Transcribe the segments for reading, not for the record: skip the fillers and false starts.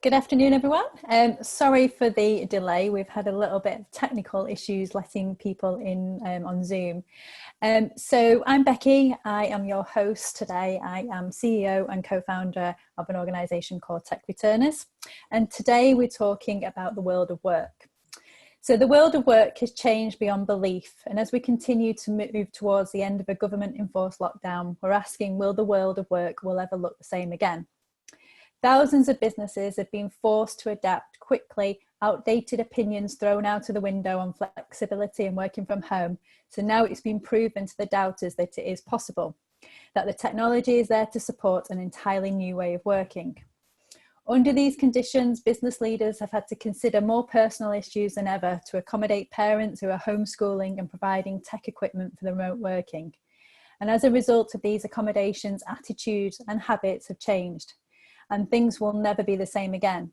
Good afternoon, everyone. Sorry for the delay. We've had a little bit of technical issues letting people in on Zoom. So I'm Becky. I am your host today. I am CEO and co-founder of an organisation called TechReturners. And today we're talking about the world of work. So the world of work has changed beyond belief. And as we continue to move towards the end of a government-enforced lockdown, we're asking, will the world of work will ever look the same again? Thousands of businesses have been forced to adapt quickly, outdated opinions thrown out of the window on flexibility and working from home. So now it's been proven to the doubters that it is possible, that the technology is there to support an entirely new way of working. Under these conditions, business leaders have had to consider more personal issues than ever to accommodate parents who are homeschooling and providing tech equipment for the remote working. And as a result of these accommodations, attitudes and habits have changed, and things will never be the same again.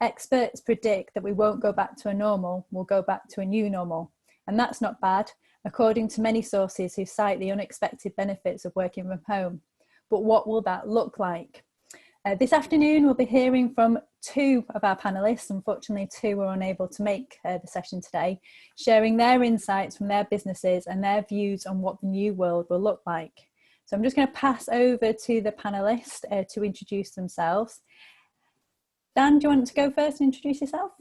Experts predict that we won't go back to a normal, we'll go back to a new normal. And that's not bad, according to many sources who cite the unexpected benefits of working from home. But what will that look like? This afternoon, we'll be hearing from two of our panelists. Unfortunately, two were unable to make the session today, sharing their insights from their businesses and their views on what the new world will look like. So I'm just going to pass over to the panellists to introduce themselves. Dan, do you want to go first and introduce yourself?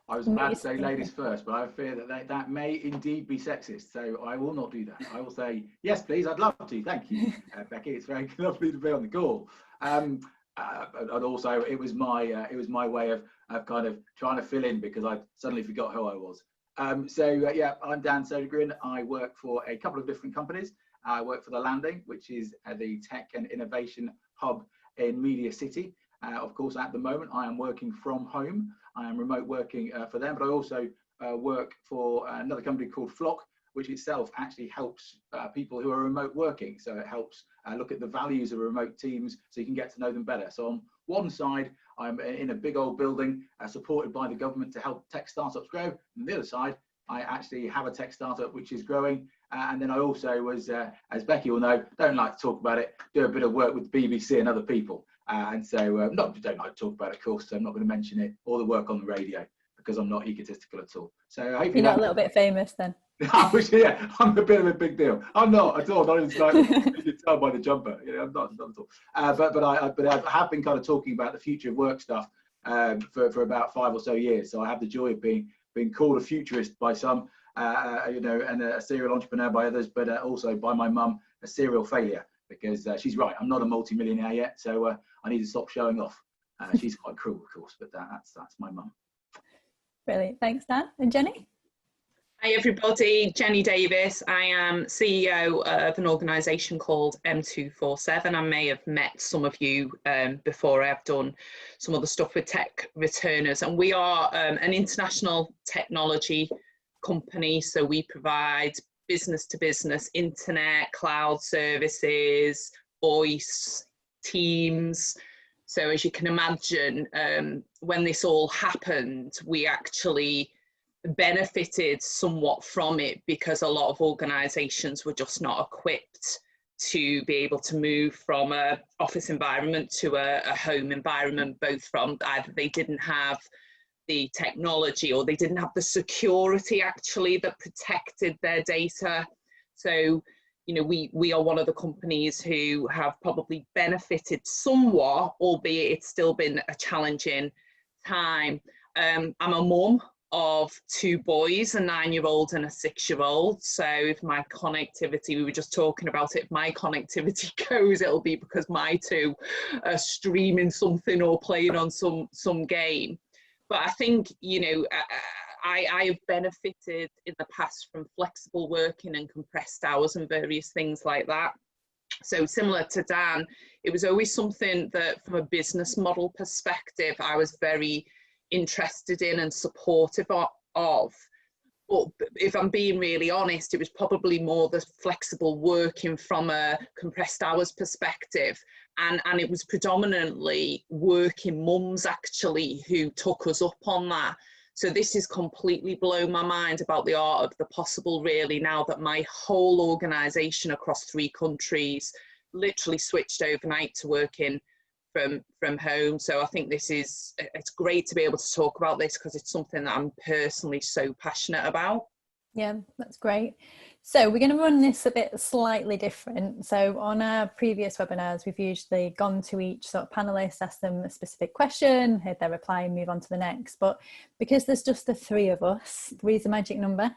I was about to say ladies first, but I fear that that may indeed be sexist, so I will not do that. I will say, yes, please, I'd love to. Thank you, Becky. It's very lovely to be on the call. And also, it was my way of kind of trying to fill in because I suddenly forgot who I was. Yeah, I'm Dan Sodergren. I work for a couple of different companies. I work for The Landing, which is the tech and innovation hub in Media City. Of course, at the moment, I am working from home. I am remote working for them, but I also work for another company called Flock, which itself actually helps people who are remote working. So it helps look at the values of remote teams so you can get to know them better. So on one side, I'm in a big old building supported by the government to help tech startups grow. And on the other side, I actually have a tech startup which is growing. And then I also was, as Becky will know, don't like to talk about it, do a bit of work with the BBC and other people. And so don't like to talk about it, of course, so I'm not going to mention it, or the work on the radio, because I'm not egotistical at all. So hopefully you're not a little bit famous then. Yeah, I'm a bit of a big deal. I'm not at all. Not even slightly. You can tell by the jumper. You know, I'm not at all. But I have been kind of talking about the future of work stuff for about 5 or so years. So I have the joy of being called a futurist by some, you know, and a serial entrepreneur by others, but also by my mum, a serial failure, because she's right. I'm not a multi-millionaire yet, so I need to stop showing off. She's quite cruel, of course, but that's my mum. Brilliant. Thanks, Dan. And Jenny? Hi everybody, Jenny Davis. I am CEO of an organisation called M247. I may have met some of you before. I've done some other stuff with TechReturners, and we are an international technology company. So we provide business to business, internet, cloud services, voice, Teams. So as you can imagine, when this all happened, we actually benefited somewhat from it because a lot of organizations were just not equipped to be able to move from a office environment to a home environment, both from either they didn't have the technology or they didn't have the security actually that protected their data. So, you know, we are one of the companies who have probably benefited somewhat, albeit it's still been a challenging time. I'm a mum of 2 boys, a 9-year-old and a 6-year-old. So if my connectivity, we were just talking about it, if my connectivity goes, it'll be because my 2 are streaming something or playing on some game. But I think, you know, I have benefited in the past from flexible working and compressed hours and various things like that. So similar to Dan, it was always something that from a business model perspective, I was very interested in and supportive of. But if I'm being really honest, it was probably more the flexible working from a compressed hours perspective. And it was predominantly working mums actually who took us up on that. So this has completely blown my mind about the art of the possible really, now that my whole organisation across 3 countries literally switched overnight to working from home. So I think it's great to be able to talk about this because it's something that I'm personally so passionate about. Yeah, that's great. So we're going to run this a bit slightly different. So on our previous webinars, we've usually gone to each sort of panelist, asked them a specific question, heard their reply and move on to the next. But because there's just the three of us, 3 is the magic number,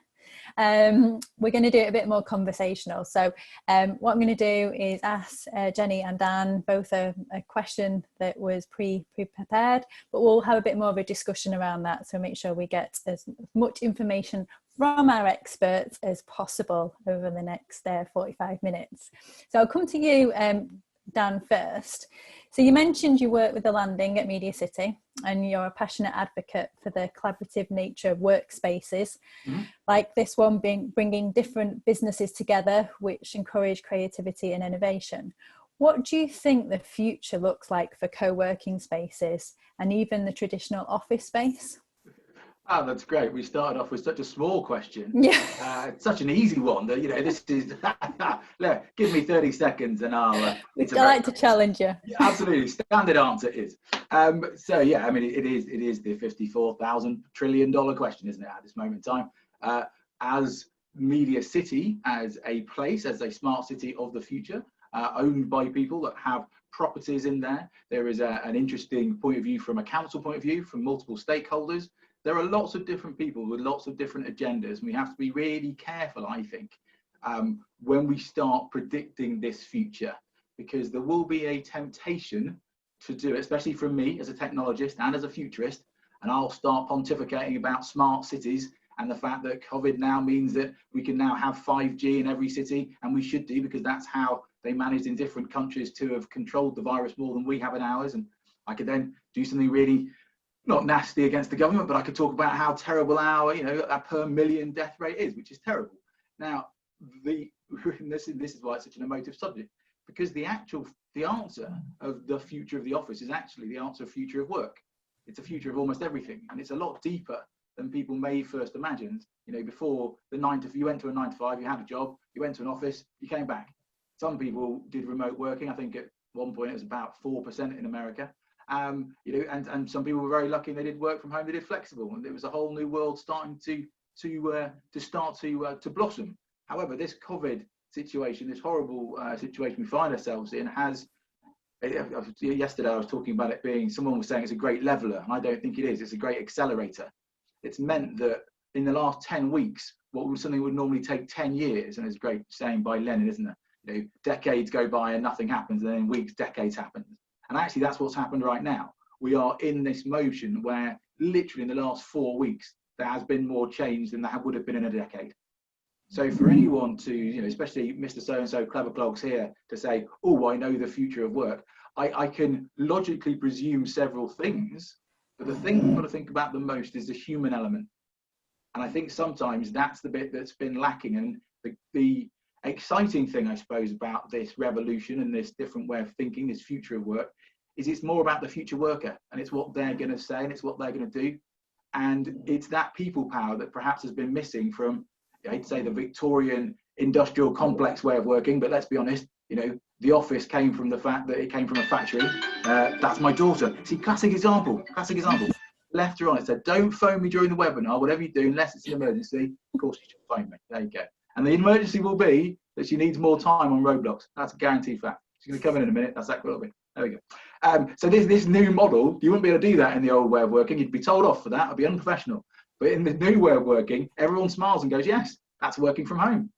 we're going to do it a bit more conversational. So what I'm going to do is ask Jenny and Dan both a question that was pre-prepared, but we'll have a bit more of a discussion around that. So make sure we get as much information from our experts as possible over the next 45 minutes. So I'll come to you, Dan, first. So you mentioned you work with the landing at Media City and you're a passionate advocate for the collaborative nature of workspaces, like this one bringing different businesses together, which encourage creativity and innovation. What do you think the future looks like for co-working spaces and even the traditional office space? Oh, that's great. We started off with such a small question. Yeah. Such an easy one that, this is, look, give me 30 seconds and I'll... I like to challenge you. Yeah, absolutely. Standard answer is. So, yeah, I mean, it is the $54,000 trillion question, isn't it, at this moment in time? As Media City, as a place, as a smart city of the future, owned by people that have properties in there, there is an interesting point of view from a council point of view, from multiple stakeholders. There are lots of different people with lots of different agendas, and we have to be really careful, I think, when we start predicting this future, because there will be a temptation to do it, especially from me as a technologist and as a futurist, and I'll start pontificating about smart cities and the fact that COVID now means that we can now have 5G in every city, and we should do, because that's how they managed in different countries to have controlled the virus more than we have in ours. And I could then do something really not nasty against the government, but I could talk about how terrible our per million death rate is, which is terrible. Now, this is why it's such an emotive subject, because the answer of the future of the office is actually the answer of future of work. It's a future of almost everything, and it's a lot deeper than people may first imagined. Before you went to a 9 to 5, you had a job, you went to an office, you came back. Some people did remote working. I think at one point it was about 4% in America. And some people were very lucky and they did work from home, they did flexible, and it was a whole new world starting to blossom. However, this COVID situation, this horrible situation we find ourselves in yesterday I was talking about it being, someone was saying it's a great leveler, and I don't think it is. It's a great accelerator. It's meant that in the last 10 weeks, something would normally take 10 years, and it's a great saying by Lenin, isn't it? Decades go by and nothing happens, and then in weeks, decades happen. And actually, that's what's happened right now. We are in this motion where literally in the last 4 weeks, there has been more change than there would have been in a decade. So for anyone to, especially Mr. So-and-so clever clogs here, to say, oh, I know the future of work, I can logically presume several things, but the thing we've got to think about the most is the human element. And I think sometimes that's the bit that's been lacking. And the exciting thing, I suppose, about this revolution and this different way of thinking, this future of work, is it's more about the future worker, and it's what they're going to say and it's what they're going to do. And it's that people power that perhaps has been missing from, I hate to say, the Victorian industrial complex way of working, but let's be honest, the office came from the fact that it came from a factory. That's my daughter. See, classic example. Left her on it, said, don't phone me during the webinar, whatever you do, unless it's an emergency. Of course you should phone me. There you go. And the emergency will be that she needs more time on Roblox. That's a guaranteed fact. She's going to come in a minute. That's that will be. There we go. So this new model, you wouldn't be able to do that in the old way of working. You'd be told off for that. It'd be unprofessional. But in the new way of working, everyone smiles and goes, yes, that's working from home.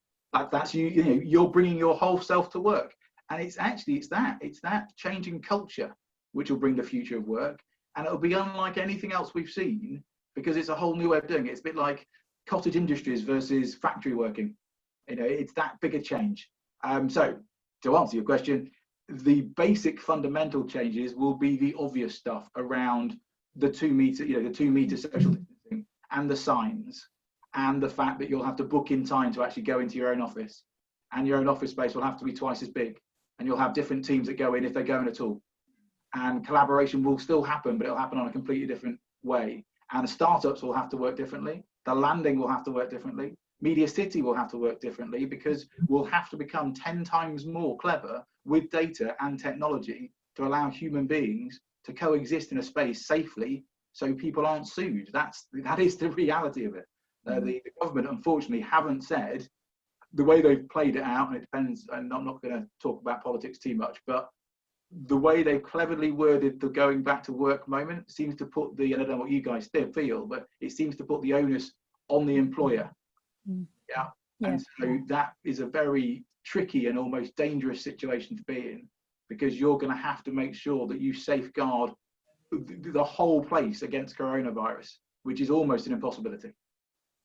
That's you're bringing your whole self to work. And it's that changing culture which will bring the future of work. And it'll be unlike anything else we've seen, because it's a whole new way of doing it. It's a bit like cottage industries versus factory working. It's that bigger change. So to answer your question, the basic fundamental changes will be the obvious stuff around the 2 meter, the 2 meter social distancing, and the signs, and the fact that you'll have to book in time to actually go into your own office, and your own office space will have to be twice as big, and you'll have different teams that go in if they go in at all. And collaboration will still happen, but it'll happen on a completely different way. And the startups will have to work differently. The landing will have to work differently. Media City will have to work differently, because we'll have to become 10 times more clever with data and technology to allow human beings to coexist in a space safely so people aren't sued. That is the reality of it. The government, unfortunately, haven't said the way they've played it out, and it depends, and I'm not going to talk about politics too much, but the way they've cleverly worded the going back to work moment seems to put I don't know what you guys feel, but it seems to put the onus on the employer. Yeah. And so that is a very tricky and almost dangerous situation to be in, because you're going to have to make sure that you safeguard the whole place against coronavirus, which is almost an impossibility.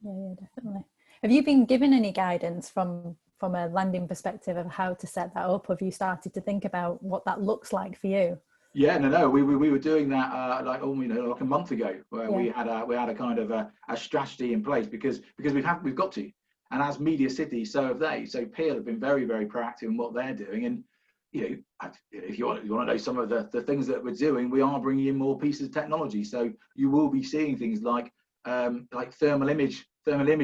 Yeah, definitely. Have you been given any guidance from a landing perspective of how to set that up? Have you started to think about what that looks like for you? Yeah, no, we were doing that like a month ago, where we had a kind of a strategy in place because we've got to, and as Media City, so have they. So Peel have been very, very proactive in what they're doing, and if you want to know some of the things that we're doing, we are bringing in more pieces of technology. So you will be seeing things like thermal image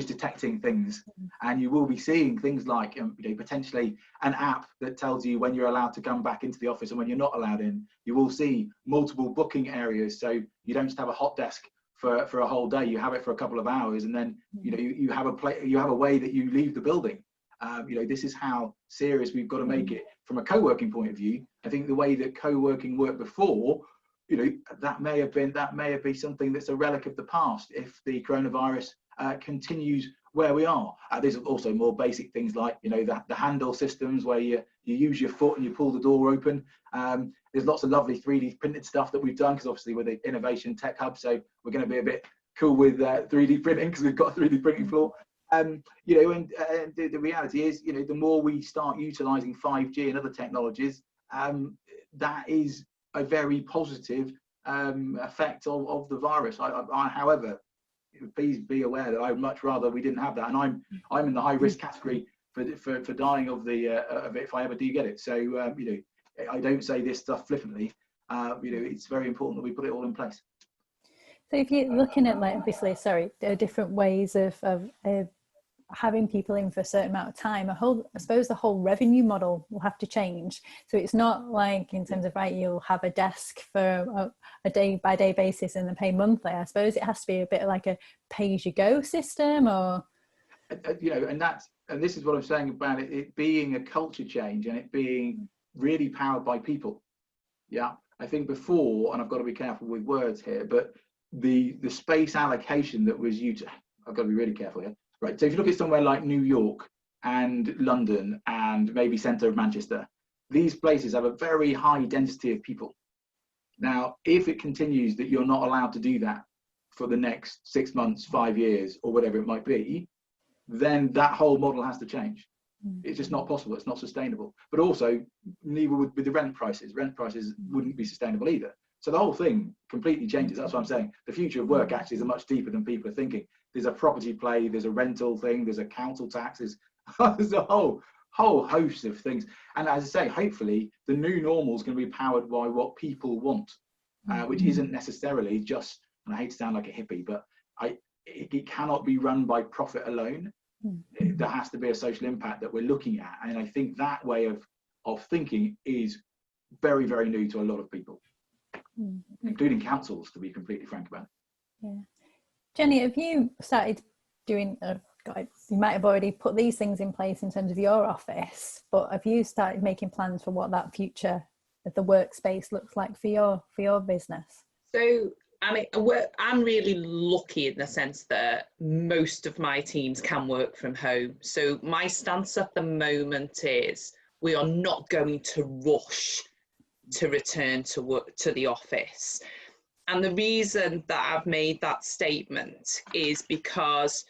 detecting things, and you will be seeing things like potentially an app that tells you when you're allowed to come back into the office and when you're not allowed in. You will see multiple booking areas, so you don't just have a hot desk for a whole day. You have it for a couple of hours, and then you have a way that you leave the building. This is how serious we've got to make it from a co-working point of view. I think the way that co-working worked before, that may have been something that's a relic of the past if the coronavirus continues where we are. There's also more basic things like the handle systems where you use your foot and you pull the door open. There's lots of lovely 3D printed stuff that we've done, because obviously we're the Innovation Tech Hub, so we're going to be a bit cool with 3D printing because we've got a 3D printing floor. And the reality is, the more we start utilizing 5G and other technologies, that is a very positive effect of the virus. However, please be aware that I would much rather we didn't have that, and I'm in the high risk category for dying of it if I ever do get it. So I don't say this stuff flippantly. It's very important that we put it all in place. So if you're looking at different ways of having people in for a certain amount of time, I suppose the whole revenue model will have to change. So it's not like in terms of you'll have a desk for a day by day basis and then pay monthly. I suppose it has to be a bit like a pay as you go system, or and this is what I'm saying about it being a culture change and it being really powered by people. Yeah, I think before, and I've got to be careful with words here, but the space allocation that was I've got to be really careful here. Right, so if you look at somewhere like New York and London and maybe centre of Manchester, these places have a very high density of people. Now, if it continues that you're not allowed to do that for the next 6 months, 5 years, or whatever it might be, then that whole model has to change. It's just not possible. It's not sustainable. But also, neither would be the rent prices. Rent prices wouldn't be sustainable either. So the whole thing completely changes. That's what I'm saying. The future of work actually is much deeper than people are thinking. There's a property play, there's a rental thing, there's a council taxes, there's a whole host of things. And as I say, hopefully the new normal is going to be powered by what people want, which isn't necessarily just, and I hate to sound like a hippie, but it cannot be run by profit alone. There has to be a social impact that we're looking at. And I think that way of thinking is very, very new to a lot of people, including councils, to be completely frank about it. Yeah. Jenny, have you started doing, you might have already put these things in place in terms of your office, but have you started making plans for what that future of the workspace looks like for your business? So, I mean, I'm really lucky in the sense that most of my teams can work from home. So my stance at the moment is we are not going to rush to return to work to the office. And the reason that I've made that statement is because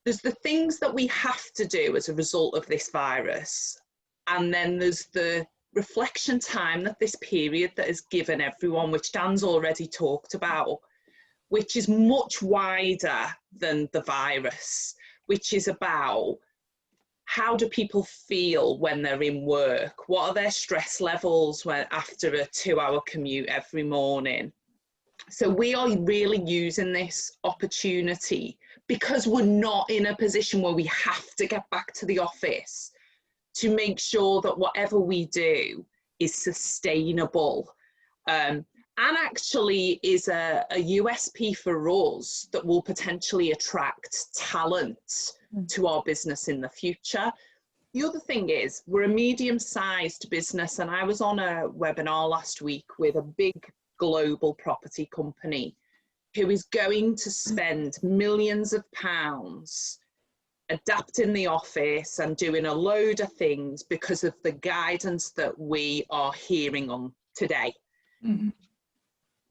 there's the things that we have to do as a result of this virus. And then there's the reflection time that this period that has given everyone, which Dan's already talked about, which is much wider than the virus, which is about how do people feel when they're in work? What are their stress levels after a 2-hour commute every morning? So we are really using this opportunity because we're not in a position where we have to get back to the office to make sure that whatever we do is sustainable, and actually is a USP for us that will potentially attract talent to our business in the future. The other thing is, we're a medium-sized business, and I was on a webinar last week with a big global property company who is going to spend millions of pounds adapting the office and doing a load of things because of the guidance that we are hearing on today. Mm-hmm.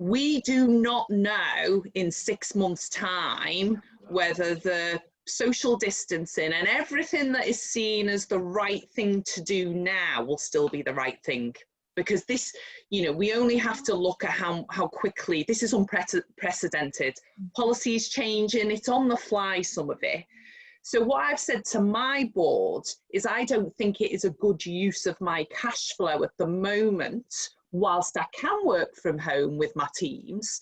We do not know in 6 months' time whether the social distancing and everything that is seen as the right thing to do now will still be the right thing. Because this, you know, we only have to look at how quickly, this is unprecedented. Policy is changing, it's on the fly, some of it. So what I've said to my board is I don't think it is a good use of my cash flow at the moment, whilst I can work from home with my teams,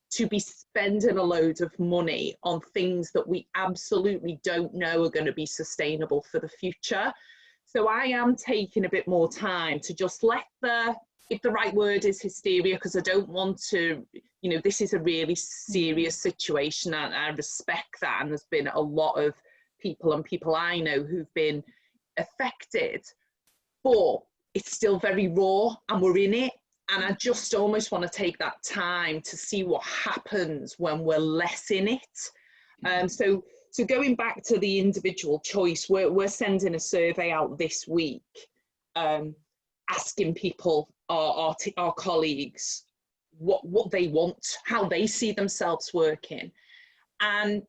to be spending a load of money on things that we absolutely don't know are going to be sustainable for the future. So I am taking a bit more time to just let if the right word is hysteria, because I don't want to, you know, this is a really serious situation, and I respect that, and there's been a lot of people and people I know who've been affected, but it's still very raw and we're in it. And I just almost want to take that time to see what happens when we're less in it. So going back to the individual choice, we're sending a survey out this week, asking people, our colleagues, what they want, how they see themselves working. And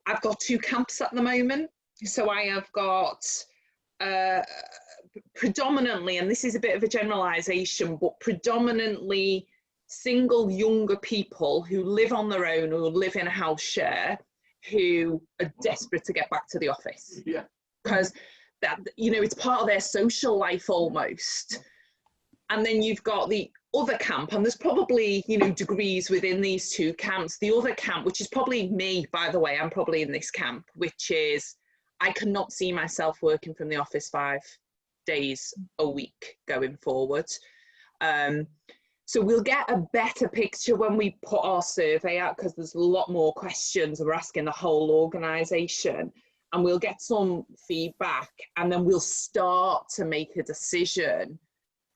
I've got 2 camps at the moment. So I have got predominantly, and this is a bit of a generalization, but predominantly single younger people who live on their own or live in a house share, who are desperate to get back to the office. Yeah. Because that, you know, it's part of their social life almost. And then you've got the other camp, and there's probably, you know, degrees within these 2 camps. The other camp, which is probably me, by the way, I'm probably in this camp, which is I cannot see myself working from the office 5 days a week going forward. So we'll get a better picture when we put our survey out, because there's a lot more questions. We're asking the whole organisation, and we'll get some feedback, and then we'll start to make a decision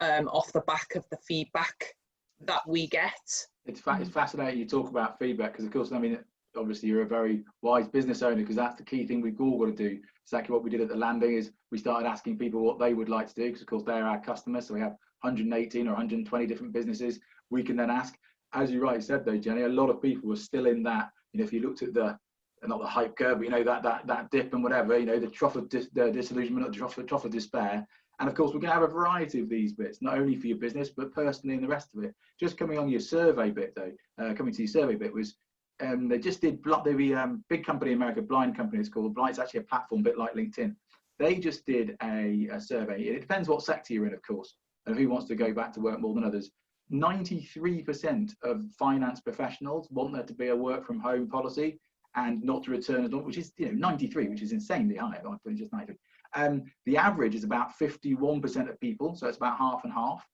off the back of the feedback that we get. It's fascinating you talk about feedback, because of course, I mean, obviously you're a very wise business owner, because that's the key thing we've all got to do. Exactly what we did at the landing is we started asking people what they would like to do, because of course they're our customers. So we have 118 or 120 different businesses we can then ask. As you rightly said though, Jenny, a lot of people were still in that, you know, if you looked at not the hype curve, but you know, that dip and whatever, you know, the trough of disillusionment, or the trough of despair. And of course, we're going to have a variety of these bits, not only for your business, but personally and the rest of it. Just coming on your survey bit though, coming to your survey bit was, they just did, the big company in America, blind company, it's called Blind. It's actually a platform, a bit like LinkedIn. They just did a survey. It depends what sector you're in, of course, and who wants to go back to work more than others. 93% of finance professionals want there to be a work from home policy and not to return at all, which is, you know, 93, which is insanely high. I think just 93. The average is about 51% of people, so it's about half and half,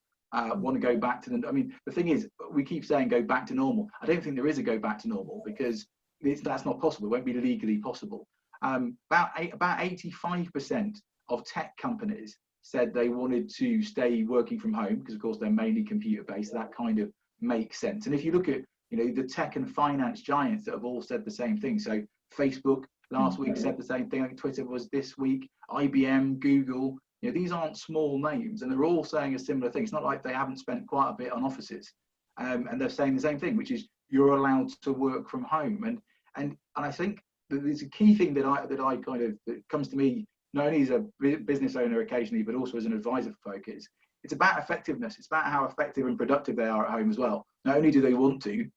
want to go back to the. I mean, the thing is, we keep saying go back to normal. I don't think there is a go back to normal, because that's not possible. It won't be legally possible. About 85% of tech companies said they wanted to stay working from home, because of course they're mainly computer based. That kind of makes sense. And if you look at, you know, the tech and finance giants that have all said the same thing. So Facebook last week said the same thing. I think Twitter was this week. IBM, Google. You know, these aren't small names, and they're all saying a similar thing. It's not like they haven't spent quite a bit on offices, and they're saying the same thing, which is you're allowed to work from home. And I think that there's a key thing that comes to me, not only as a business owner occasionally, but also as an advisor for folk, is it's about effectiveness. It's about how effective and productive they are at home as well. Not only do they want to,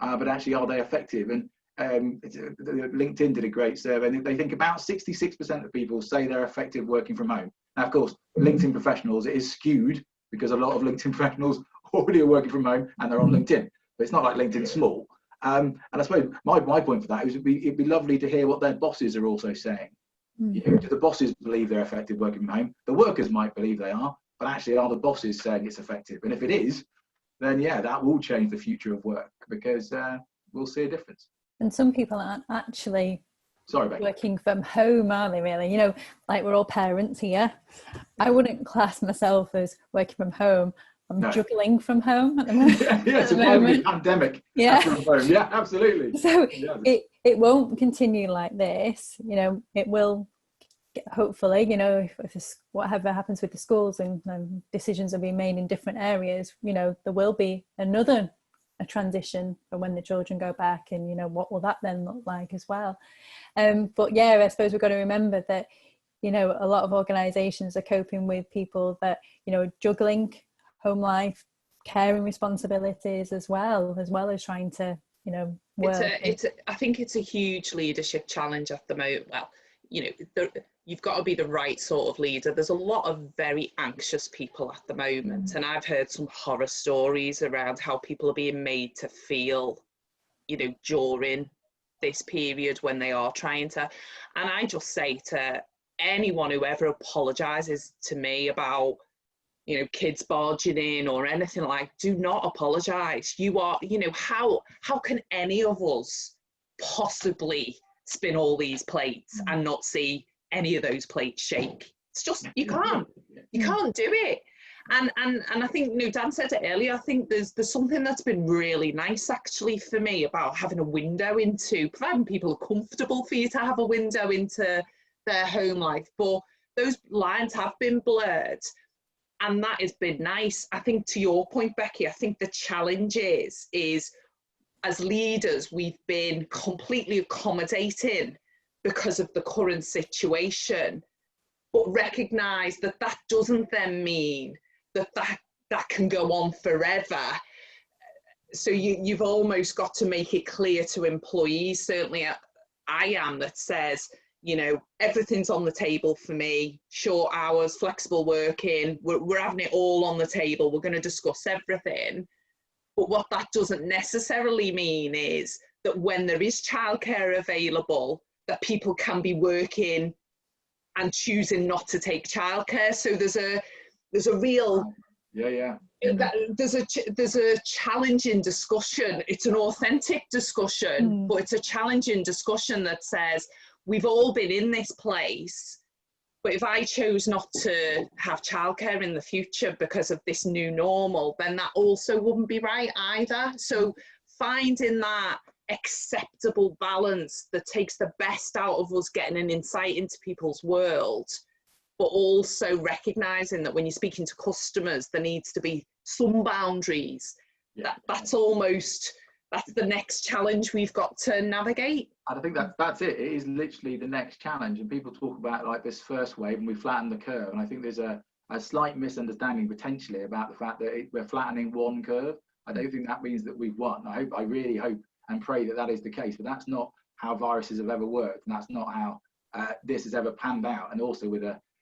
but actually are they effective? And LinkedIn did a great survey, and they think about 66% of people say they're effective working from home. Now, of course, LinkedIn professionals, it is skewed, because a lot of LinkedIn professionals already are working from home and they're on LinkedIn. But it's not like LinkedIn's small. And I suppose my point for that is it'd be lovely to hear what their bosses are also saying. You know, do the bosses believe they're effective working from home? The workers might believe they are, but actually are the bosses saying it's effective? And if it is, then yeah, that will change the future of work, because we'll see a difference. And some people aren't actually Becky. Working from home, are they really? You know, like we're all parents here. I wouldn't class myself as working from home. I'm juggling from home at the moment. Yeah, surviving a pandemic. Yeah. From home. Yeah, absolutely. So it won't continue like this. You know, it will hopefully, you know, if whatever happens with the schools and decisions are being made in different areas, you know, there will be a transition for when the children go back, and you know, what will that then look like as well. But yeah, I suppose we've got to remember that, you know, a lot of organisations are coping with people that, you know, juggling home life, caring responsibilities as well as trying to, you know, work. I think it's a huge leadership challenge at the moment. Well, you know, you've got to be the right sort of leader. There's a lot of very anxious people at the moment, and I've heard some horror stories around how people are being made to feel, you know, during this period when they are trying to. And I just say to anyone who ever apologizes to me about, you know, kids barging in or anything like, do not apologize. You are, you know, how can any of us possibly spin all these plates and not see any of those plates shake? It's just, you can't do it. And I think, you know, Dan said it earlier, I think there's something that's been really nice actually for me about having a window into, providing people are comfortable for you to have a window into their home life. But those lines have been blurred, and that has been nice. I think to your point, Becky, I think the challenge is as leaders, we've been completely accommodating because of the current situation, but recognise that that doesn't then mean that can go on forever. So you've almost got to make it clear to employees, certainly I am, that says, you know, everything's on the table for me, short hours, flexible working, we're having it all on the table, we're going to discuss everything. But what that doesn't necessarily mean is that when there is childcare available, that people can be working and choosing not to take childcare. So there's a real there's a challenging discussion. It's an authentic discussion, but it's a challenging discussion that says we've all been in this place, but if I chose not to have childcare in the future because of this new normal, then that also wouldn't be right either. So finding that acceptable balance that takes the best out of us getting an insight into people's world, but also recognising that when you're speaking to customers, there needs to be some boundaries. That's the next challenge we've got to navigate. And I think that's it. It is literally the next challenge. And people talk about like this first wave and we flatten the curve. And I think there's a slight misunderstanding potentially about the fact that we're flattening one curve. I don't think that means that we've won. I really hope and pray that is the case. But that's not how viruses have ever worked. And that's not how this has ever panned out. And also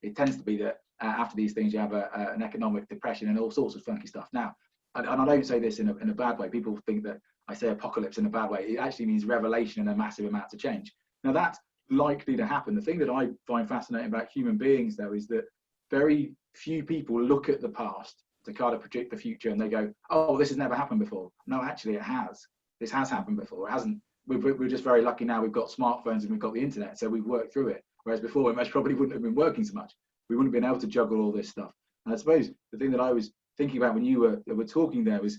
it tends to be that after these things, you have an economic depression and all sorts of funky stuff. Now, and I don't say this in a bad way. People think that I say apocalypse in a bad way. It actually means revelation and a massive amount of change. Now, that's likely to happen. The thing that I find fascinating about human beings, though, is that very few people look at the past to kind of predict the future and they go, oh, this has never happened before. No, actually, it has. This has happened before. It hasn't. We're just very lucky now. We've got smartphones and we've got the internet, so we've worked through it. Whereas before, we most probably wouldn't have been working so much. We wouldn't have been able to juggle all this stuff. And I suppose the thing that I was thinking about when you were talking there was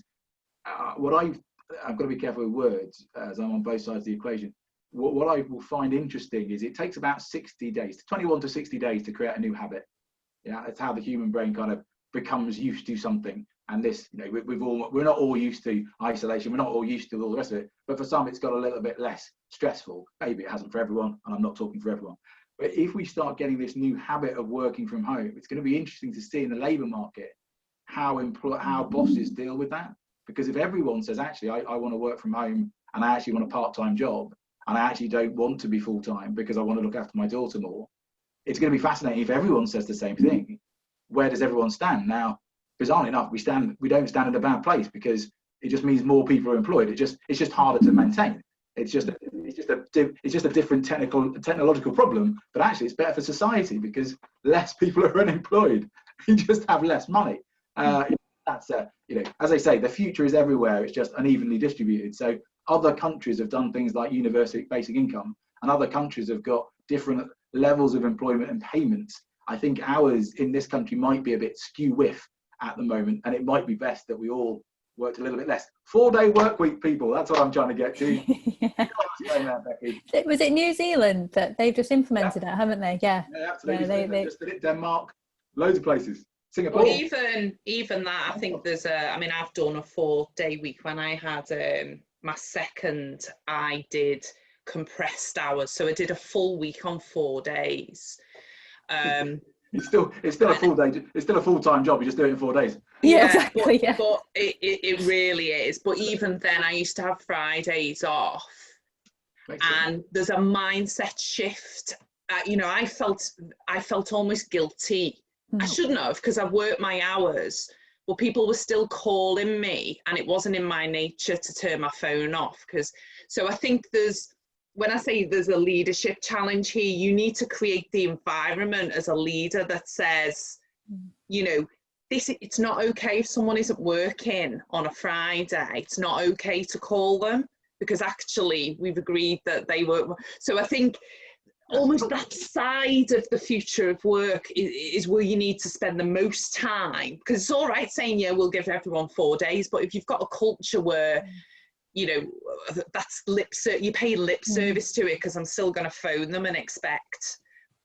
I've got to be careful with words as I'm on both sides of the equation. What I will find interesting is it takes about 60 days, 21 to 60 days to create a new habit. Yeah, it's how the human brain kind of becomes used to something. And this, you know, we're not all used to isolation. We're not all used to all the rest of it. But for some, it's got a little bit less stressful. Maybe it hasn't for everyone, and I'm not talking for everyone. But if we start getting this new habit of working from home, it's going to be interesting to see in the labour market how bosses deal with that. Because if everyone says, actually, I want to work from home and I actually want a part-time job and I actually don't want to be full-time because I want to look after my daughter more, it's going to be fascinating if everyone says the same thing. Where does everyone stand? Now, bizarrely enough, we don't stand in a bad place because it just means more people are employed. It's just harder to maintain. It's just a different technological problem, but actually it's better for society because less people are unemployed. you just have less money. That's as they say, the future is everywhere. It's just unevenly distributed. So other countries have done things like universal basic income, and other countries have got different levels of employment and payments. I think ours in this country might be a bit skew-whiff at the moment, and it might be best that we all worked a little bit less. 4-day work week, people. That's what I'm trying to get to. Yeah. Was it New Zealand that they've just implemented it, haven't they? Yeah, absolutely. Yeah, they just did it. Denmark, loads of places. Singapore. Well, even that, I think there's I've done a 4-day week. When I had my second, I did compressed hours, so I did a full week on 4 days. It's still a full day. It's still a full-time job. You just do it in 4 days. Yeah, exactly. But it really is. But even then, I used to have Fridays off, and there's a mindset shift. I felt almost guilty. I shouldn't have, because I've worked my hours, but people were still calling me, and it wasn't in my nature to turn my phone off. So I think when I say there's a leadership challenge here, you need to create the environment as a leader that says, it's not okay if someone isn't working on a Friday. It's not okay to call them, because actually we've agreed that they work. So I think almost that side of the future of work is where you need to spend the most time, because it's all right saying, we'll give everyone 4 days, but if you've got a culture where that's you pay lip service to it, because I'm still going to phone them and expect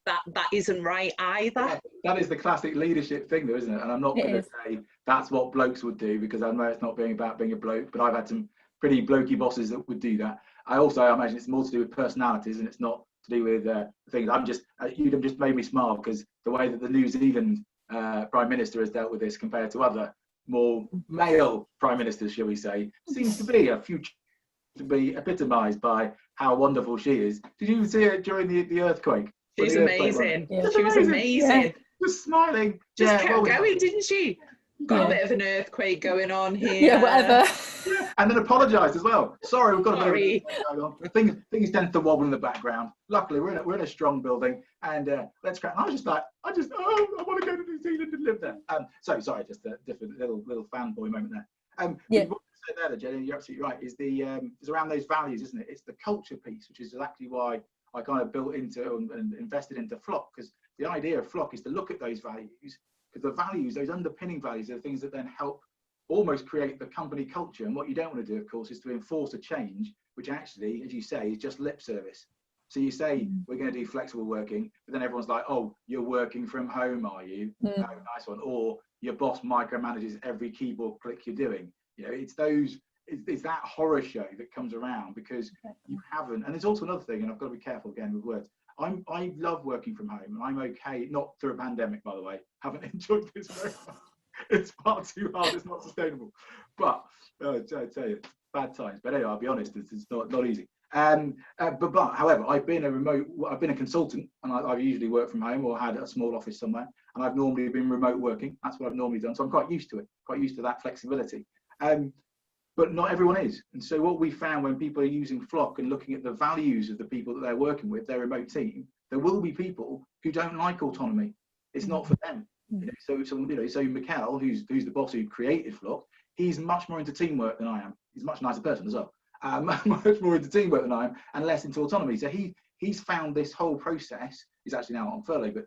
that isn't right either. That is the classic leadership thing, though, isn't it? And I'm not going to say that's what blokes would do, because I know it's not about being a bloke, but I've had some pretty blokey bosses that would do that. I imagine it's more to do with personalities, and it's not to do with things. You'd have just made me smile, because the way that the New Zealand Prime Minister has dealt with this compared to other more male prime ministers, shall we say, seems to be a future to be epitomised by how wonderful she is. Did you see her during the earthquake? She's amazing. She was amazing. Yeah. Just smiling. Just kept going, didn't she? Got a bit of an earthquake going on here. Yeah, whatever. And then apologised as well. Sorry, we've got a bit of going on. Things tend to wobble in the background. Luckily, we're in a strong building, and let's crack. I was just like, I want to go to New Zealand and live there. Sorry, just a different little fanboy moment there. What you said there, Jenny, you're absolutely right. Is around those values, isn't it? It's the culture piece, which is exactly why I kind of built into and invested into Flock, because the idea of Flock is to look at those values. Because the values, those underpinning values, are the things that then help almost create the company culture. And what you don't want to do, of course, is to enforce a change, which actually, as you say, is just lip service. So you say, we're going to do flexible working, but then everyone's like, oh, you're working from home, are you? Oh, nice one. Or your boss micromanages every keyboard click you're doing. It's that horror show that comes around because you haven't. And there's also another thing, and I've got to be careful again with words. I love working from home, and I'm okay, not through a pandemic, by the way. Haven't enjoyed this very much. It's far too hard. It's not sustainable. But I tell you, bad times. But anyway, I'll be honest, it's not easy. But however, I've been a consultant, and I've usually worked from home or had a small office somewhere, and I've normally been remote working. That's what I've normally done. So I'm quite used to it, quite used to that flexibility. But not everyone is. And so what we found when people are using Flock and looking at the values of the people that they're working with, their remote team, there will be people who don't like autonomy. It's not for them. So Mikkel, who's the boss who created Flock, he's much more into teamwork than I am. He's a much nicer person as well. Much more into teamwork than I am, and less into autonomy. So he's found this whole process. He's actually now on furlough, but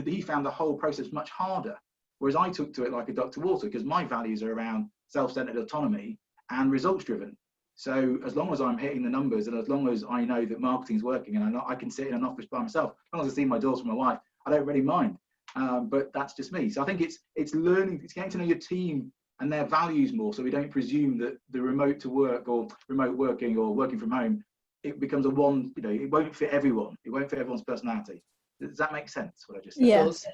he found the whole process much harder. Whereas I took to it like a duck to water, because my values are around self-centered autonomy and results driven. So as long as I'm hitting the numbers, and as long as I know that marketing's working, and I can sit in an office by myself, as long as I see my daughter and my wife, I don't really mind. But that's just me. So I think it's learning, it's getting to know your team and their values more, so we don't presume that the remote to work or remote working or working from home, it becomes it won't fit everyone. It won't fit everyone's personality. Does that make sense, what I just said? Yes.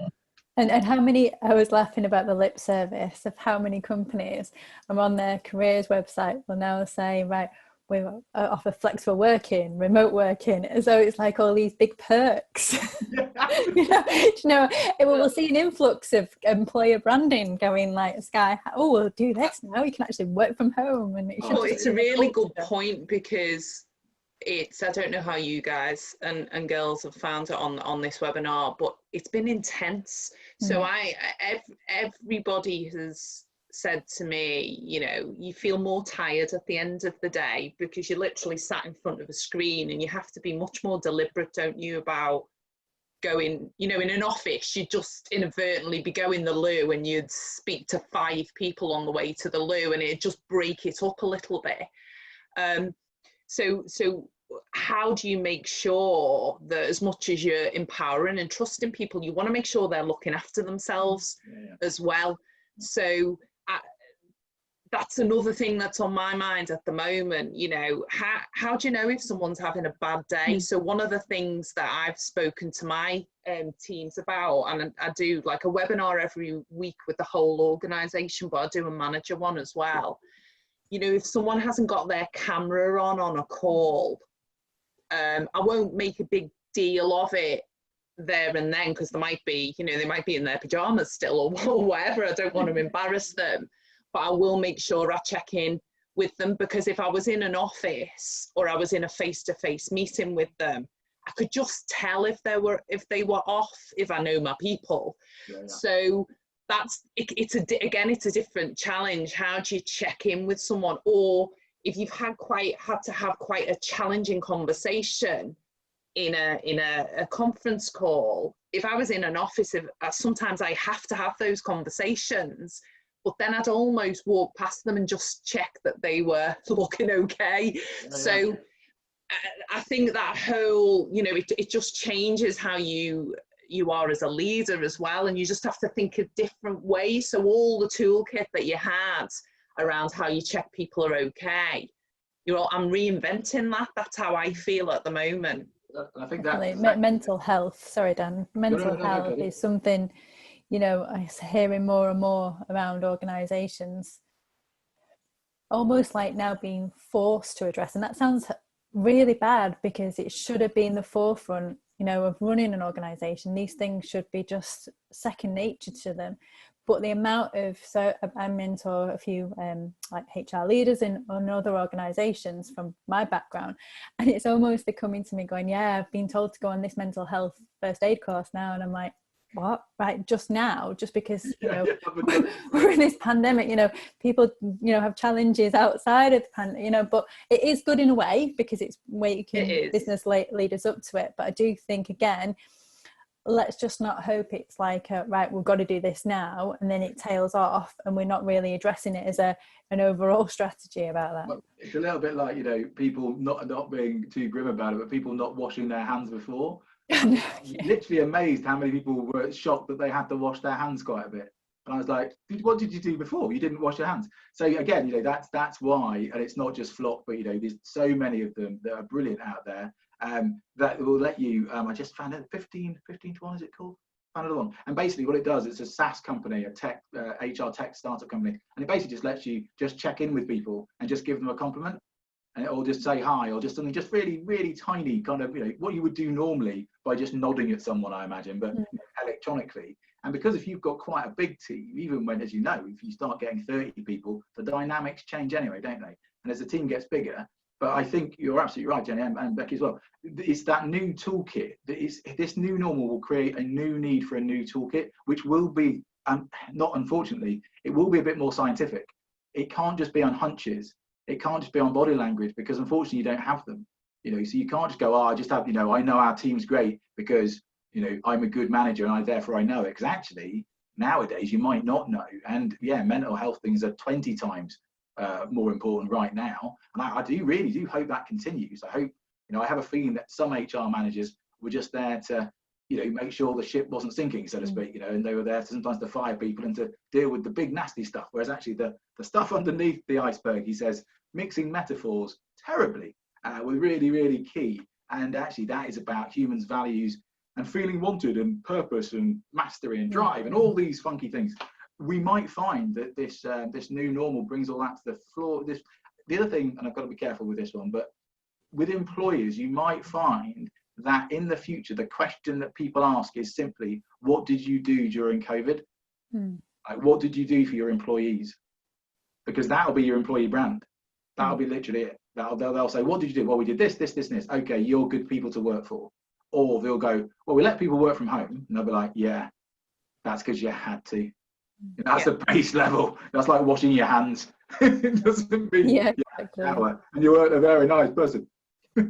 And how many, I was laughing about the lip service of how many companies are on their careers website will now say, right, we offer flexible working, remote working, as though it's like all these big perks. We'll see an influx of employer branding going like sky. Oh, we'll do this now. You can actually work from home, and it's a really good point, because I don't know how you guys and girls have found it on this webinar, but it's been intense. So everybody has said to me, you know, you feel more tired at the end of the day because you're literally sat in front of a screen, and you have to be much more deliberate, don't you, about going, you know, in an office, you'd just inadvertently be going the loo and you'd speak to 5 people on the way to the loo, and it'd just break it up a little bit. So how do you make sure that, as much as you're empowering and trusting people, you want to make sure they're looking after themselves as well? So that's another thing that's on my mind at the moment. You know, how do you know if someone's having a bad day? So one of the things that I've spoken to my teams about, and I do like a webinar every week with the whole organisation, but I do a manager one as well. You know, if someone hasn't got their camera on a call, I won't make a big deal of it there and then, because they might be, you know, they might be in their pajamas still or whatever. I don't want to embarrass them, but I will make sure I check in with them, because if I was in an office or I was in a face-to-face meeting with them, I could just tell if they were off, if I know my people. So it's a different challenge. How do you check in with someone? Or if you've had to have quite a challenging conversation in a conference call, if I was in an office, sometimes I have to have those conversations, but then I'd almost walk past them and just check that they were looking okay. So I think that whole, you know, it just changes how you are as a leader as well, and you just have to think of different ways. So all the toolkit that you had around how you check people are okay, you know, I'm reinventing that. That's how I feel at the moment. I think that mental health, sorry Dan, mental health is something, you know, I'm hearing more and more around organisations, almost like now being forced to address, and that sounds really bad, because it should have been the forefront, you know, of running an organisation. These things should be just second nature to them. But the amount of, so I mentor a few like HR leaders in other organisations from my background, and it's almost they're coming to me going, yeah, I've been told to go on this mental health first aid course now, and I'm like, what? Right, just now, just because, you know, we're in this pandemic, you know, people, you know, have challenges outside of the pandemic, you know, but it is good in a way, because it's waking business leaders up to it. But I do think, again, let's just not hope it's like right, we've got to do this now, and then it tails off and we're not really addressing it as an overall strategy about that. Well, it's a little bit like, you know, people not being too grim about it, but people not washing their hands before. Literally amazed how many people were shocked that they had to wash their hands quite a bit. And I was like, what did you do before? You didn't wash your hands. So again, you know, that's why, and it's not just Flock, but, you know, there's so many of them that are brilliant out there that will let you, I just found out 15 to 1, is it called? Found another one. And basically what it does, it's a SaaS company, a tech, HR tech startup company. And it basically just lets you just check in with people and just give them a compliment. And or just say hi, or just something just really, really tiny, kind of, you know, what you would do normally by just nodding at someone, I imagine, but electronically. And because if you've got quite a big team, even when, as you know, if you start getting 30 people, the dynamics change anyway, don't they? And as the team gets bigger, but I think you're absolutely right, Jenny, and Becky as well. It's that new toolkit. This new normal will create a new need for a new toolkit, which will be, not unfortunately, it will be a bit more scientific. It can't just be on hunches. It can't just be on body language, because unfortunately you don't have them, you know. So you can't just go, oh, I just have, you know, I know our team's great because, you know, I'm a good manager and therefore I know it. Because actually nowadays you might not know. And yeah, mental health things are 20 times more important right now. And I really do hope that continues. I hope, you know, I have a feeling that some HR managers were just there to, you know, make sure the ship wasn't sinking, so to speak, you know, and they were there to sometimes to fire people and to deal with the big nasty stuff. Whereas actually the stuff underneath the iceberg, he says, mixing metaphors terribly were really, really key. And actually that is about humans' values and feeling wanted and purpose and mastery and drive and all these funky things. We might find that this new normal brings all that to the floor. The other thing, and I've got to be careful with this one, but with employers, you might find that in the future, the question that people ask is simply, what did you do during COVID? Like, what did you do for your employees? Because that'll be your employee brand. That'll be literally it. they'll say, what did you do? Well, we did this, this, this, and this. Okay, you're good people to work for. Or they'll go, well, we let people work from home. And they'll be like, yeah, that's because you had to. And that's the base level. That's like washing your hands. It doesn't mean exactly. And you weren't a very nice person.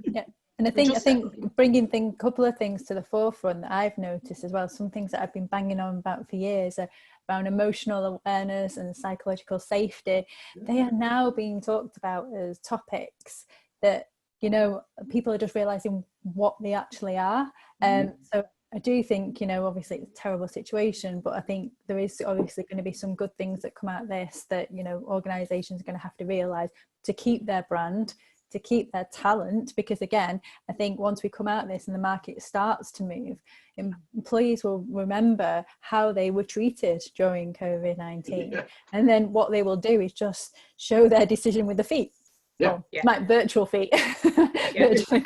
Yeah. And I think bringing a couple of things to the forefront that I've noticed as well, some things that I've been banging on about for years are around emotional awareness and psychological safety. They are now being talked about as topics that, you know, people are just realizing what they actually are. So I do think, you know, obviously it's a terrible situation, but I think there is obviously going to be some good things that come out of this that, you know, organizations are going to have to realize to keep their brand, to keep their talent, because again, I think once we come out of this and the market starts to move, employees will remember how they were treated during COVID-19. And then what they will do is just show their decision with the feet. Like virtual feet. Virtual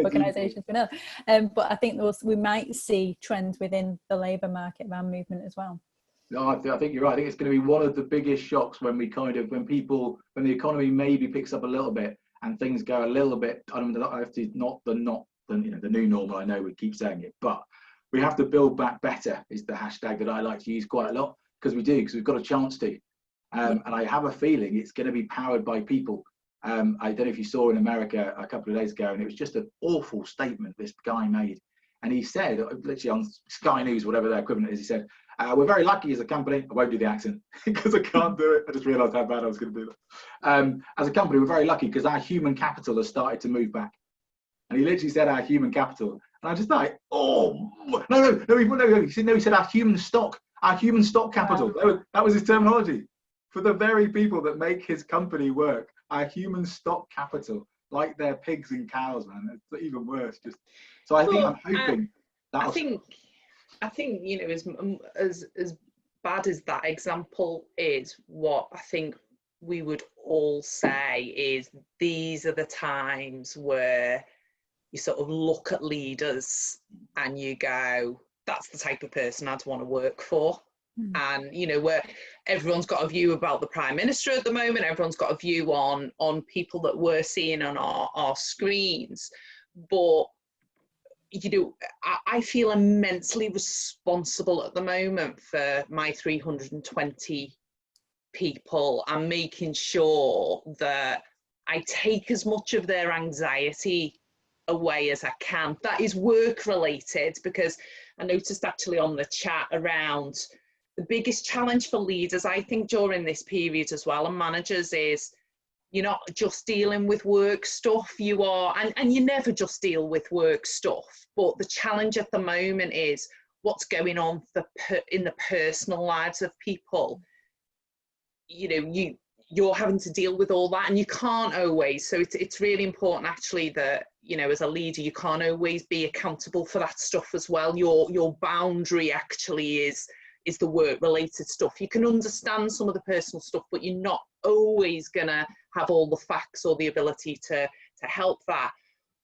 organizations, but I think we might see trends within the labour market van movement as well. No, I think you're right. I think it's going to be one of the biggest shocks when the economy maybe picks up a little bit and things go a little bit. I don't know, not the new normal. I know we keep saying it, but we have to build back better is the hashtag that I like to use quite a lot, because we've got a chance to, and I have a feeling it's going to be powered by people. I don't know if you saw in America a couple of days ago, and it was just an awful statement this guy made. And he said, literally on Sky News, whatever their equivalent is, he said, we're very lucky as a company. I won't do the accent because I can't do it. I just realised how bad I was going to do that. As a company, we're very lucky because our human capital has started to move back. And he literally said our human capital. And I just like, oh, no, he said our human stock capital. Wow. That was his terminology. For the very people that make his company work, our human stock capital, like they're pigs and cows, man. It's even worse. So I think I'm hoping that. I think you know, as bad as that example is, what I think we would all say is these are the times where you sort of look at leaders and you go, that's the type of person I'd want to work for. And you know, where everyone's got a view about the Prime Minister at the moment, everyone's got a view on people that we're seeing on our screens, but you know, I feel immensely responsible at the moment for my 320 people and making sure that I take as much of their anxiety away as I can. That is work related, because I noticed actually on the chat around the biggest challenge for leaders, I think, during this period as well, and managers, is you're not just dealing with work stuff, you are, and you never just deal with work stuff, but the challenge at the moment is what's going on in the personal lives of people. You know, you're having to deal with all that, and you can't always, so it's really important actually that, you know, as a leader, you can't always be accountable for that stuff as well. Your boundary actually is the work related stuff. You can understand some of the personal stuff, but you're not always gonna have all the facts or the ability to help that.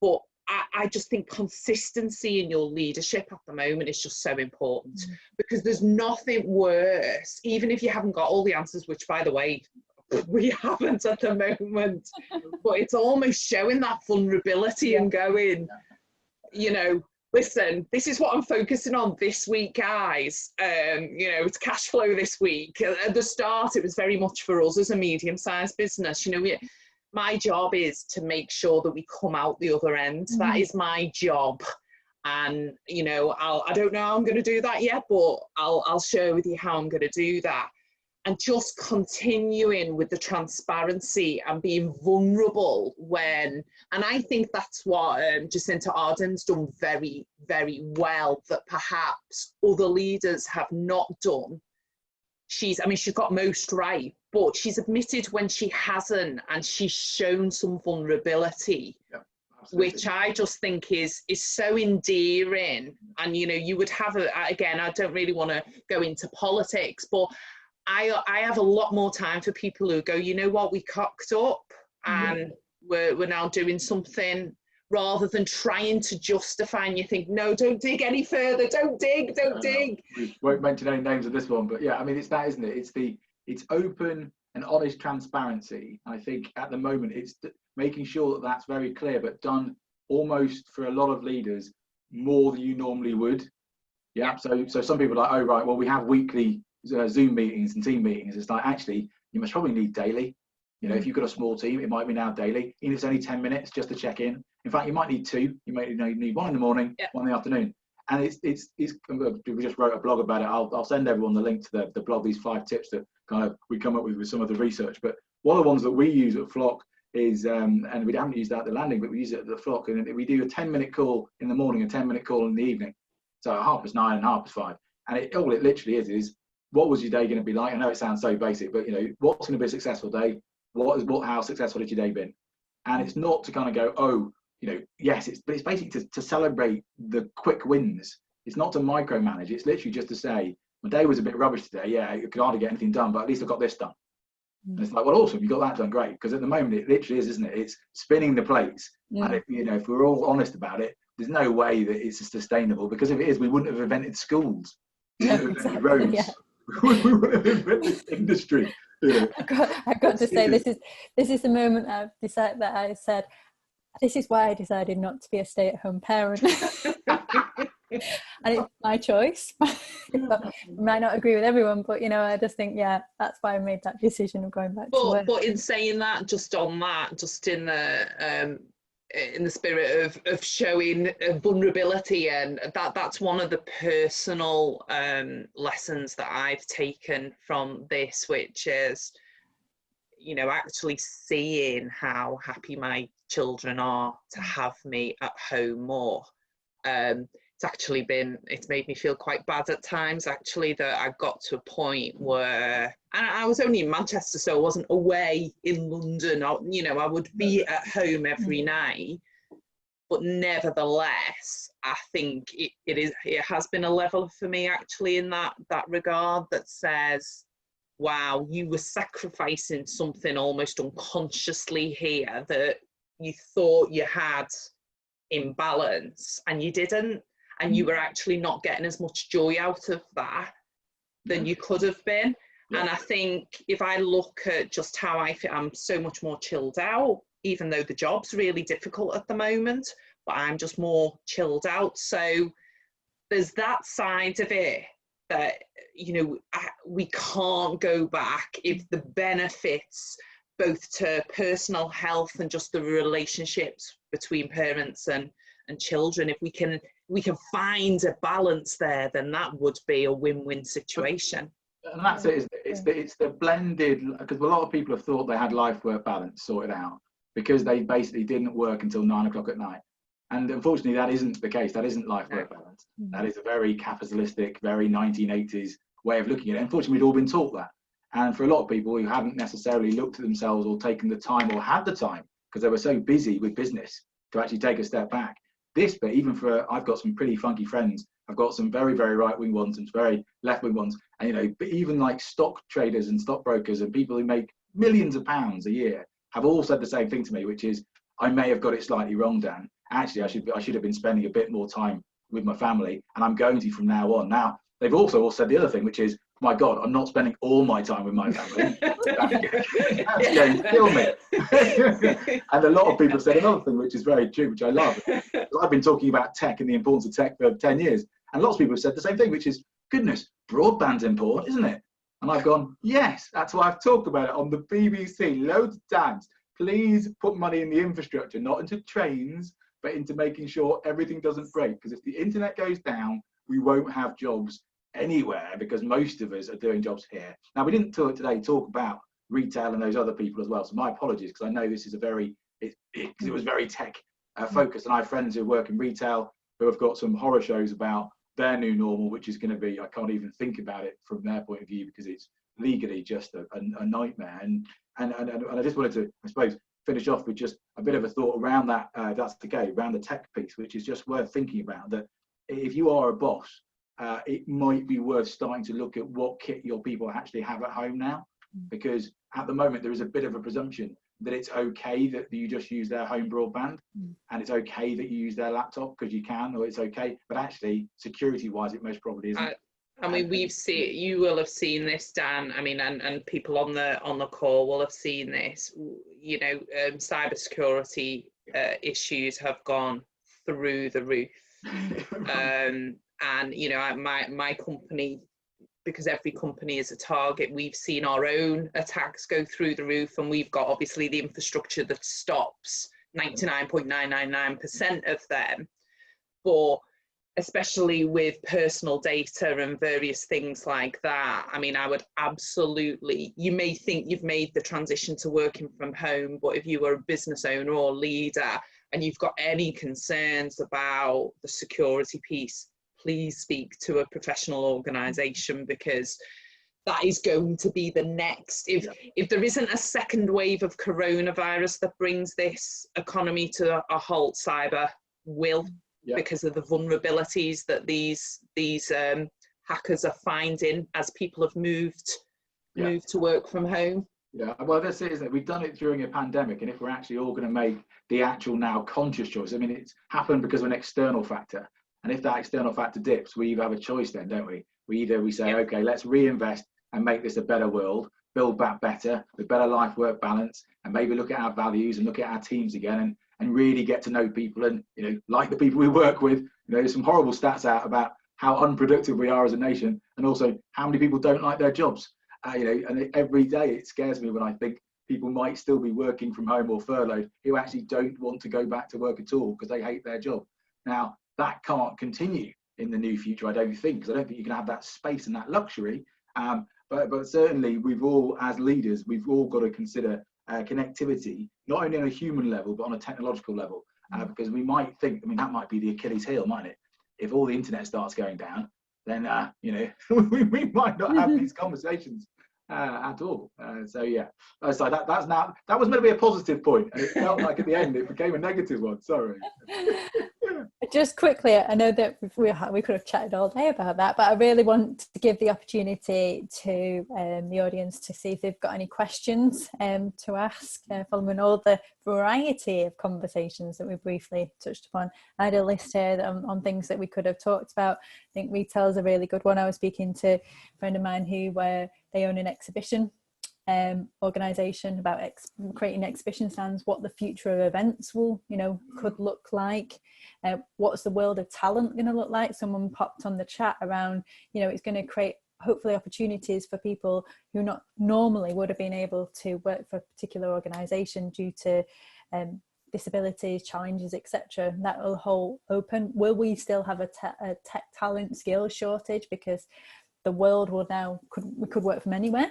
But I just think consistency in your leadership at the moment is just so important, because there's nothing worse, even if you haven't got all the answers, which by the way, we haven't at the moment, but it's almost showing that vulnerability and going, you know, listen, this is what I'm focusing on this week, guys. You know, it's cash flow this week. At the start, it was very much for us as a medium-sized business. You know, my job is to make sure that we come out the other end. That is my job. And, you know, I don't know how I'm going to do that yet, but I'll share with you how I'm going to do that. And just continuing with the transparency and being vulnerable when, and I think that's what Jacinta Ardern's done very, very well, that perhaps other leaders have not done. She's got most right, but she's admitted when she hasn't, and she's shown some vulnerability, which I just think is so endearing. And, you know, you would have, again, I don't really want to go into politics, but I have a lot more time for people who go, you know what, we cocked up and we're now doing something, rather than trying to justify, and you think, no, don't dig any further, don't dig. We won't mention any names of this one, but yeah, I mean, it's that, isn't it? It's open an honest transparency. I think at the moment it's making sure that that's very clear, but done almost for a lot of leaders more than you normally would. Yeah. So some people are like, oh right, well we have weekly Zoom meetings and team meetings. It's like, actually you must probably need daily. You know, if you've got a small team, it might be now daily. Even if it's only 10 minutes just to check in. In fact, you might need two. You might need one in the morning, one in the afternoon. And we just wrote a blog about it. I'll send everyone the link to the blog, these 5 tips that kind of we come up with some of the research. But one of the ones that we use at Flock is, and we haven't used that at the landing, but we use it at the Flock, and we do a 10-minute call in the morning, a 10-minute call in the evening. So 9:30 and 5:30. And all it literally is what was your day going to be like? I know it sounds so basic, but you know, what's going to be a successful day? How successful has your day been? And it's not to kind of go, oh, you know, yes, but it's basically to celebrate the quick wins. It's not to micromanage. It's literally just to say, my day was a bit rubbish today. Yeah, I could hardly get anything done, but at least I got this done. And it's like, well, awesome, you got that done, great. Because at the moment, it literally is, isn't it? It's spinning the plates. And if we're all honest about it, there's no way that it's sustainable. Because if it is, we wouldn't have invented schools. We wouldn't have invented roads. Yeah. We wouldn't have invented industry. You know. I've got to say, this is the moment I've decided that I said, this is why I decided not to be a stay-at-home parent. And it's my choice. I might not agree with everyone, but you know, I just think, yeah, that's why I made that decision of going back to work. But in saying that, just in the spirit of showing vulnerability, and that's one of the personal lessons that I've taken from this, which is, you know, actually seeing how happy my children are to have me at home more. It's made me feel quite bad at times, actually, that I got to a point where, and I was only in Manchester, so I wasn't away in London. I would be at home every night, but nevertheless, I think it has been a level for me, actually, in that regard, that says, wow, you were sacrificing something almost unconsciously here that you thought you had in balance, and you didn't. And you were actually not getting as much joy out of that than you could have been. And I think if I look at just how I feel, I'm so much more chilled out, even though the job's really difficult at the moment, but I'm just more chilled out. So there's that side of it that, you know, we can't go back if the benefits both to personal health and just the relationships between parents and children, if we can find a balance there, then that would be a win-win situation. And that's it. It's the blended, because a lot of people have thought they had life-work balance sorted out because they basically didn't work until 9 o'clock at night. And unfortunately, that isn't the case. That isn't life-work balance. That is a very capitalistic, very 1980s way of looking at it. Unfortunately, we'd all been taught that. And for a lot of people who haven't necessarily looked at themselves or taken the time or had the time because they were so busy with business to actually take a step back. But even I've got some pretty funky friends. I've got some very, very right-wing ones and very left-wing ones. And, you know, but even like stock traders and stockbrokers and people who make millions of pounds a year have all said the same thing to me, which is, I may have got it slightly wrong, Dan. Actually, I should have been spending a bit more time with my family, and I'm going to from now on. Now, they've also all said the other thing, which is, my God, I'm not spending all my time with my family. That's going to kill me. And a lot of people have said another thing, which is very true, which I love. I've been talking about tech and the importance of tech for 10 years. And lots of people have said the same thing, which is, goodness, broadband's important, isn't it? And I've gone, yes, that's why I've talked about it on the BBC loads of times. Please put money in the infrastructure, not into trains, but into making sure everything doesn't break. Because if the internet goes down, we won't have jobs anywhere, because most of us are doing jobs here. Now, we didn't talk about retail and those other people as well. So my apologies, because I know this is it was very tech focused. And I have friends who work in retail who have got some horror shows about their new normal, which is going to be, I can't even think about it from their point of view, because it's legally just a nightmare. And I just wanted to, I suppose, finish off with just a bit of a thought around that, that's okay, around the tech piece, which is just worth thinking about. That if you are a boss, it might be worth starting to look at what kit your people actually have at home now, because at the moment there is a bit of a presumption that it's okay that you just use their home broadband, and it's okay that you use their laptop because you can, or it's okay, but actually security wise it most probably isn't. I mean, you will have seen this, Dan. I mean, and people on the call will have seen this. You know, cybersecurity issues have gone through the roof. And you know, my company, because every company is a target, we've seen our own attacks go through the roof, and we've got obviously the infrastructure that stops 99.999% of them. But especially with personal data and various things like that, I mean, I would absolutely, you may think you've made the transition to working from home, but if you are a business owner or leader and you've got any concerns about the security piece, please speak to a professional organisation, because that is going to be the next. If there isn't a second wave of coronavirus that brings this economy to a halt, cyber will, because of the vulnerabilities that these hackers are finding as people have moved to work from home. Yeah, well, this is that we've done it during a pandemic, and if we're actually all going to make the actual now conscious choice, I mean, it's happened because of an external factor, and if that external factor dips, we either have a choice then, don't we? We say, okay, let's reinvest and make this a better world, build back better, with better life-work balance, and maybe look at our values and look at our teams again, and really get to know people, and, you know, like the people we work with. You know, there's some horrible stats out about how unproductive we are as a nation, and also how many people don't like their jobs. You know, and every day it scares me when I think people might still be working from home or furloughed who actually don't want to go back to work at all because they hate their job. Now, that can't continue in the new future, I don't think, because I don't think you can have that space and that luxury. But certainly we've all, as leaders, we've all got to consider connectivity, not only on a human level, but on a technological level, because we might think, I mean, that might be the Achilles heel, mightn't it? If all the internet starts going down, then, you know, we might not have these conversations at all. So yeah, so that was meant to be a positive point, and it felt like at the end it became a negative one. Sorry. Just quickly, I know that we could have chatted all day about that, but I really want to give the opportunity to the audience to see if they've got any questions to ask, following all the variety of conversations that we briefly touched upon. I had a list here on things that we could have talked about. I think retail is a really good one. I was speaking to a friend of mine who they own an exhibition organisation about creating exhibition stands, what the future of events will, you know, could look like. What's the world of talent going to look like? Someone popped on the chat around, you know, it's going to create hopefully opportunities for people who not normally would have been able to work for a particular organisation due to disabilities, challenges, etc. That will hold open. Will we still have a tech talent skills shortage because the world will now we could work from anywhere?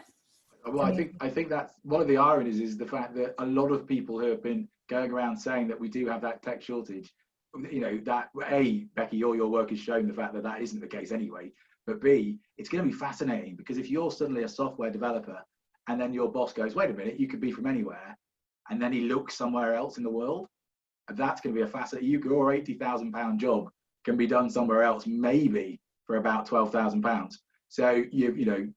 Well, I think that's one of the ironies, is the fact that a lot of people who have been going around saying that we do have that tech shortage, you know, that A, Becky, all your work has shown the fact that that isn't the case anyway, but B, it's going to be fascinating, because if you're suddenly a software developer and then your boss goes, wait a minute, you could be from anywhere, and then he looks somewhere else in the world, that's going to be a fascinating, your £80,000 job can be done somewhere else, maybe for about £12,000. So you know,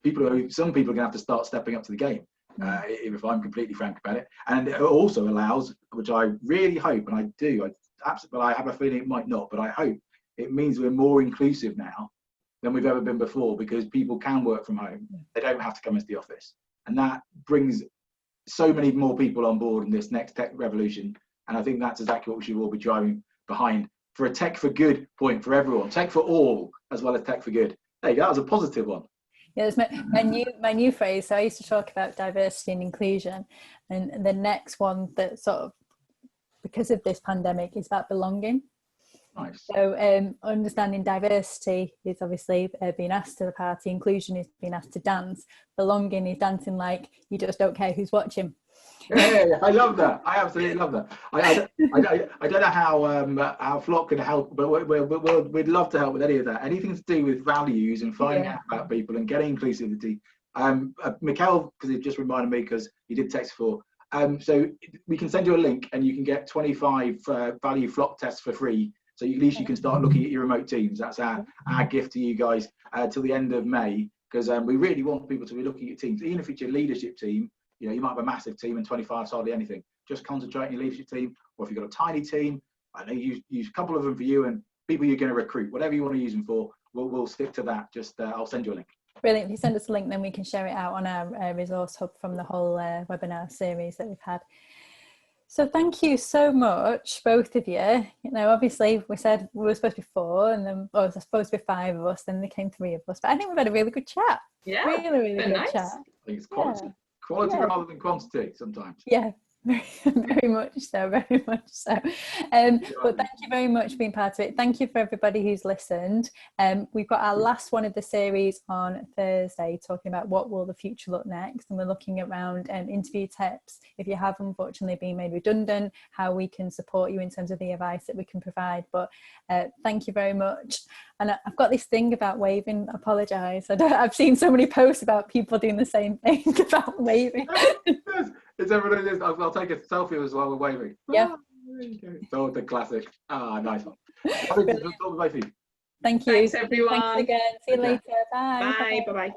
some people are going to have to start stepping up to the game, if I'm completely frank about it. And it also allows, which I really hope, and I do, but I have a feeling it might not, but I hope it means we're more inclusive now than we've ever been before, because people can work from home. They don't have to come into the office, and that brings so many more people on board in this next tech revolution. And I think that's exactly what we should all be driving behind, for a tech for good point for everyone, tech for all as well as tech for good. Hey, that was a positive one. Yeah, it's my new phrase. So I used to talk about diversity and inclusion, and the next one that sort of, because of this pandemic, is about belonging. Nice. So understanding diversity is obviously being asked to the party. Inclusion is being asked to dance. Belonging is dancing like you just don't care who's watching. Yeah, I love that. I absolutely love that. I don't know how Flock can help, but we'd love to help with any of that. Anything to do with values and finding out about people and getting inclusivity. Mikkel, because it just reminded me, because he did text for. So we can send you a link, and you can get 25 value Flock tests for free. So at least you can start looking at your remote teams. That's our gift to you guys till the end of May, because we really want people to be looking at teams, even if it's your leadership team. You know, you might have a massive team and 25 is hardly anything. Just concentrate on your leadership team, or if you've got a tiny team, I know use a couple of them for you and people you're going to recruit, whatever you want to use them for. we'll stick to that. Just I'll send you a link. Brilliant. If you send us a link, then we can share it out on our resource hub from the whole webinar series that we've had. So thank you so much, both of you. You know, obviously we said we were supposed to be 4, and then it was supposed to be 5 of us, then there came 3 of us. But I think we've had a really good chat. Yeah, really good nice. chat. I think it's quality rather than quantity sometimes. Yeah. Very much so, very much so. But thank you very much for being part of it. Thank you for everybody who's listened. We've got our last one of the series on Thursday, talking about what will the future look next, and we're looking around interview tips if you have unfortunately been made redundant, how we can support you in terms of the advice that we can provide. But thank you very much. And I've got this thing about waving. Apologise. I've seen so many posts about people doing the same thing about waving. It's everybody. I'll take a selfie as well with waving. Yeah. So the classic. Nice one. Thank you. Thanks, everyone. Thanks again. See you later. Bye. Bye. Bye-bye.